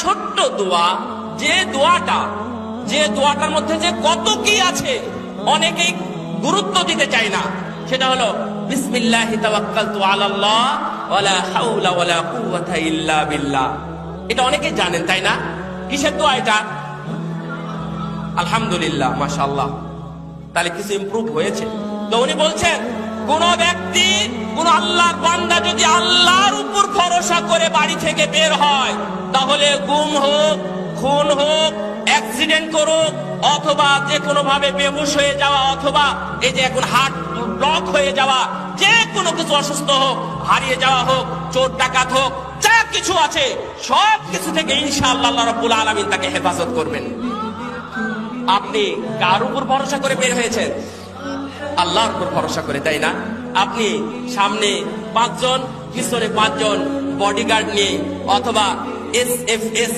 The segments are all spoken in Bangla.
ছোট্ট দোয়া, যে দোয়াটার মধ্যে যে কত কি আছে অনেকেই গুরুত্ব দিতে চায় না। সেটা হলো বিসমিল্লাহি তাওয়াক্কালতু আলাল্লাহ ওয়ালা হাওলা ওয়ালা কুওয়াতা ইল্লা বিল্লাহ। এটা অনেকে জানেন, তাই না? কিসের দোয়া এটা? আলহামদুলিল্লাহ, মাশাআল্লাহ। তাহলে কিছু ইমপ্রুভ হয়েছে। তো উনি বলছেন, কোন ব্যক্তি, কোন আল্লাহর বান্দা যদি আল্লাহর উপর ভরসা করে বাড়ি থেকে বের হয়, তাহলে গুম হোক, খুন হোক, অ্যাক্সিডেন্ট করুক, অথবা যে কোনো ভাবে বেহুশ হয়ে যাওয়া, অথবা এই যে এখন হার্ট ব্লক হয়ে যাওয়া, যে কোনো কিছু অসুস্থ হোক, হারিয়ে যাওয়া হোক, চোর ডাকাত হোক, যা কিছু আছে সব কিছু থেকে ইনশাআল্লাহ আল্লাহ রাব্বুল আলামিন তাকে হেফাজত করবেন। আপনি কার উপর ভরসা করে বের হয়েছেন? আল্লাহর উপর ভরসা করে, তাই না? আপনি সামনে 5 জন, পিছনে 5 জন বডিগার্ড নিয়ে, অথবা SFS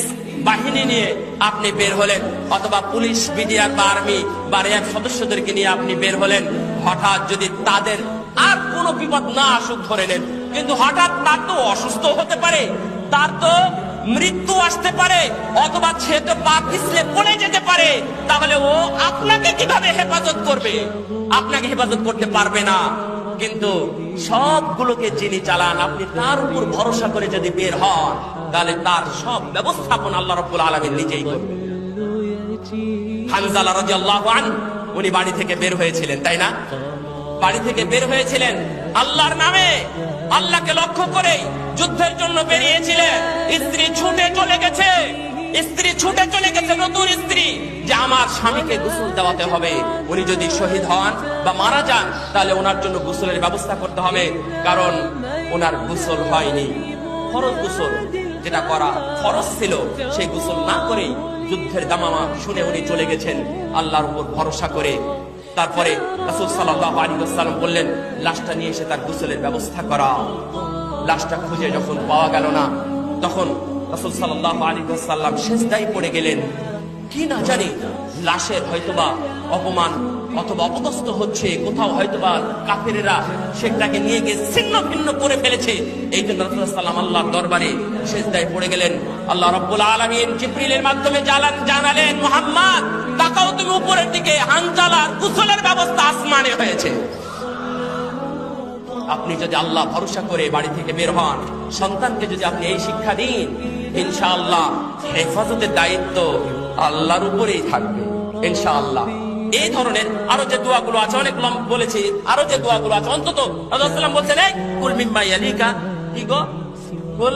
বাহিনী নিয়ে আপনি বের হলেন, অথবা পুলিশ, বিডিআর বা আর্মি বা র্যাব সদস্যদেরকে নিয়ে আপনি বের হলেন। হঠাৎ যদি তাদের আর কোনো বিপদ না আসুক ধরে নেন, কিন্তু হঠাৎ তার তো অসুস্থ হতে পারে, তার তো মৃত্যু আসতে পারে, অথবা সে তো পা পিছলে পড়ে যেতে পারে, তাহলে ও আপনাকে কিভাবে হেফাজত করবে? আপনাকে হেফাজত করতে পারবে না। কিন্তু সবগুলোকে যিনি চালান, আপনি তার উপর ভরসা করে যদি বের হন, তাহলে তার সব ব্যবস্থাপনা আল্লাহ রাব্বুল আলামিন নিজেই করবেন। হানজালা রাদিয়াল্লাহু আনহু উনি বাড়ি থেকে বের হয়েছিলেন, তাই না? বাড়ি থেকে বের হয়েছিলেন আল্লাহর নামে, আল্লাহকে লক্ষ্য করে যুদ্ধের জন্য বেরিয়েছিলেন। স্ত্রী ছুটে চলে গেছে, নতুন স্ত্রী, যে আমার স্বামীকে গোসল দেওয়াতে হবে। উনি যদি শহীদ হন বা মারা যান, তাহলে ওনার জন্য গোসলের ব্যবস্থা করতে হবে, কারণ ওনার গোসল হয়নি। ফরজ গোসল যেটা করা ফরজ ছিল, সেই গোসল না করেই যুদ্ধের দামামা শুনে উনি চলে গেছেন আল্লাহর উপর ভরসা করে। তারপরে রাসূল সাল্লাল্লাহু আলাইহি ওয়াসাল্লাম বললেন, লাশটা নিয়ে এসে তার গোসলের ব্যবস্থা করা। লাশটা খুঁজে যখন পাওয়া গেল না, তখন রাসূল সাল্লাল্লাহু আলাইহি ওয়াসাল্লাম সিজদায় পড়ে গেলেন। কি না জানি লাশের হয়তোবা অপমান অথবা অপদস্থ হচ্ছে, কোথাও হয়তোবা কাফেরেরা সেটাকে নিয়ে গিয়ে ছিন্ন ভিন্ন করে ফেলেছে। এই জন্য রাসূল সাল্লাল্লাহু আল্লাহর দরবারে সিজদায় পড়ে গেলেন। আল্লাহ রাব্বুল আলামিন জিবরিলের মাধ্যমে জানালেন, মুহাম্মদ তাকাও তুমি উপরের দিকে, হানজালার গোসলের ব্যবস্থা আসমানে হয়েছে। আপনি যদি আল্লাহ ভরসা করে বাড়ি থেকে বের হন, সন্তানকে যদি আপনি এই শিক্ষা দিন, ইনশাআল্লাহ হেফাজতের দায়িত্ব আল্লাহর উপরেই থাকবে ইনশাআল্লাহ। এই ধরনের আরো যে দোয়াগুলো আছে, অনেক বলেছি, আরো যে দোয়াগুলো আছে, অন্তত রাসূলুল্লাহ সাল্লাল্লাহু আলাইহি ওয়াসাল্লাম বলছেন, এই কুল মিম্মা ইয়ালিকা, কি গো, কুল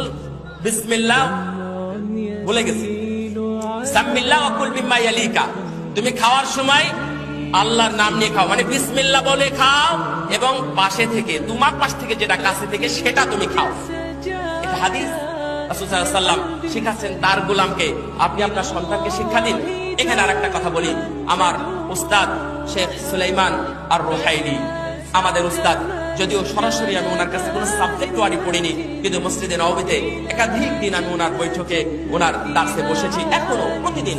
বিসমিল্লাহ, ভুলে গেছি, সামিল্লাহ ওয়া কুল মিম্মা ইয়ালিকা। তুমি খাওয়ার সময় আল্লাহর নাম নিয়ে খাও, মানে বিসমিল্লাহ বলে খাও, এবং পাশে থেকে, তোমার পাশ থেকে যেটা কাছে থেকে সেটা তুমি খাও। এটা হাদিস। রাসূল সাল্লাল্লাহু আলাইহি ওয়াসাল্লাম শিখাচ্ছেন তার গোলামকে, আপনি আপনার সন্তানকে শিক্ষা দিন। এখানে আরেকটা কথা বলি, আমার উস্তাদ শেখ সুলাইমান আর রুহাইলি, আমাদের উস্তাদ, যদিও সরাসরি আমি ওনার কাছে কোনো সাবজেক্ট ওয়ারি পড়িনি, কিন্তু মসজিদে নববীতে একাধিক দিন আমি ওনার বৈঠকে, ওনার দার্সে বসেছি। এখনো প্রতিদিন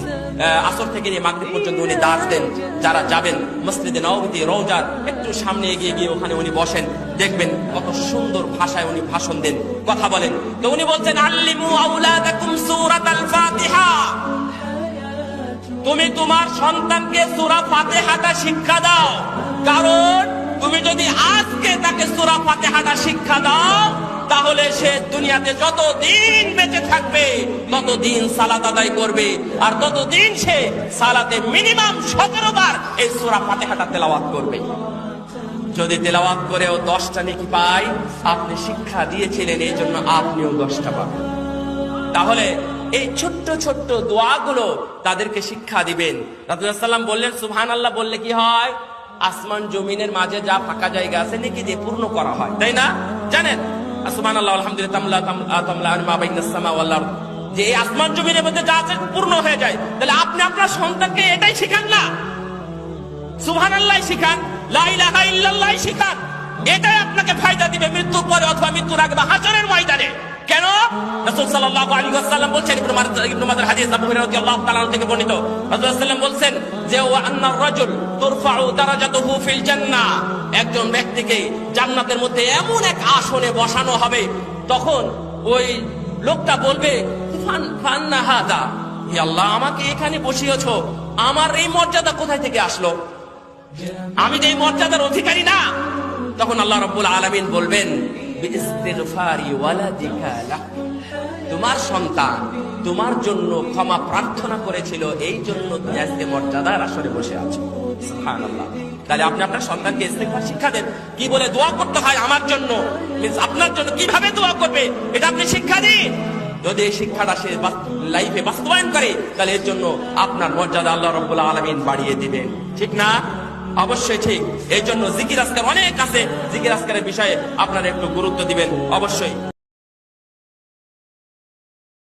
আসর থেকে নিয়ে মাগরিব পর্যন্ত উনি দার্স দেন। যারা যাবেন মসজিদে নববীতে রওজার একটু সামনে এগিয়ে গিয়ে ওখানে উনি বসেন, দেখবেন কত সুন্দর ভাষায় উনি ভাষণ দেন, কথা বলেন। তো উনি বলছেন, আল্লিমু আওলাদাকুম সূরাতাল ফাতিহা, তুমি তোমার সন্তানকে সূরা ফাতিহাটা শিক্ষা দাও। কারণ তুমি যদি আজকে তাকে সূরা ফাতিহাটা শিক্ষা দাও, তাহলে সে দুনিয়াতে যতদিন বেঁচে থাকবে ততদিন সালাত আদায় করবে, আর ততদিন সে সালাতে মিনিমাম 17 বার এই সূরা ফাতিহাটা তেলাওয়াত করবে। যদি তেলাওয়াত করেও 10টা নেকি পায়, আপনি শিক্ষা দিয়েছিলেন, এই জন্য আপনিও 10টা পাবেন। তাহলে এই ছোট্ট ছোট্ট দোয়াগুলো তাদেরকে শিক্ষা দিবেন। রাসূলুল্লাহ সাল্লাল্লাহু আলাইহি ওয়াসাল্লাম বললেন, সুবহানাল্লাহ বললে কি হয়? আসমান জমিনের মাঝে যা ফাঁকা জায়গা আছে নেকি দিয়ে পূর্ণ করা হয়, তাই না? জানেন, সুবহানাল্লাহ আলহামদুলিল্লাহ তামলা মা বাইনাস সামা ওয়াল আরদ, যে এই আসমান জমিনের মধ্যে যা আছে পূর্ণ হয়ে যায়। তাহলে আপনি আপনার সন্তানকে এটাই শিখান না, সুবহানাল্লাহ শিখান, লা ইলাহা ইল্লাল্লাহ শিখান। এটাই আপনাকে ফায়দা দিবে মৃত্যুর পরে অথবা মৃত্যুর আগে বা হাশরের ময়দানে। কেন? রাসূল সাল্লাল্লাহু আলাইহি ওয়াসাল্লাম বলেন, ইবনে মাজাহ হাদিস, আবু হুরায়রা রাদিয়াল্লাহু তাআলা থেকে বর্ণিত, রাসূলুল্লাহ সাল্লাল্লাহু আলাইহি ওয়াসাল্লাম বলেন যে, ওয়া আন্নার রাজুল তুরফাউ দারাজাতুহু ফিল জান্নাহ, একজন ব্যক্তিকে জান্নাতের মধ্যে এমন এক আসনে বসানো হবে, তখন ওই লোকটা বলবে, ফান্না হাদা, হে আল্লাহ আমাকে এখানে বসিয়েছো, আমার এই মর্যাদা কোথায় থেকে আসলো? আমি যে এই মর্যাদার অধিকারী না। তখন আল্লাহ রাব্বুল আলামিন বলবেন, বিইস্তিগফারি ওয়ালাদিকা লাক, তোমার সন্তান তোমার জন্য ক্ষমা প্রার্থনা করেছিল, এই জন্য তুমি আজকে মর্যাদার আসরে বসে আছো। সুবহানাল্লাহ। তাহলে আপনি আপনার সন্তানকে ইস্তিগফার শিক্ষা দেন, কি বলে দোয়া করতে হয় আমার জন্য, আপনার জন্য কিভাবে দোয়া করবে, এটা আপনি শিক্ষা দিন। যদি এই শিক্ষাটা সে লাইফে বাস্তবায়ন করে, তাহলে এর জন্য আপনার মর্যাদা আল্লাহ রাব্বুল আলামিন বাড়িয়ে দিবেন, ঠিক না? অবশ্যই ঠিক। এই জন্য জিকির আজকার অনেক আছে, জিকির আজকারের বিষয়ে আপনারা একটু গুরুত্ব দিবেন অবশ্যই।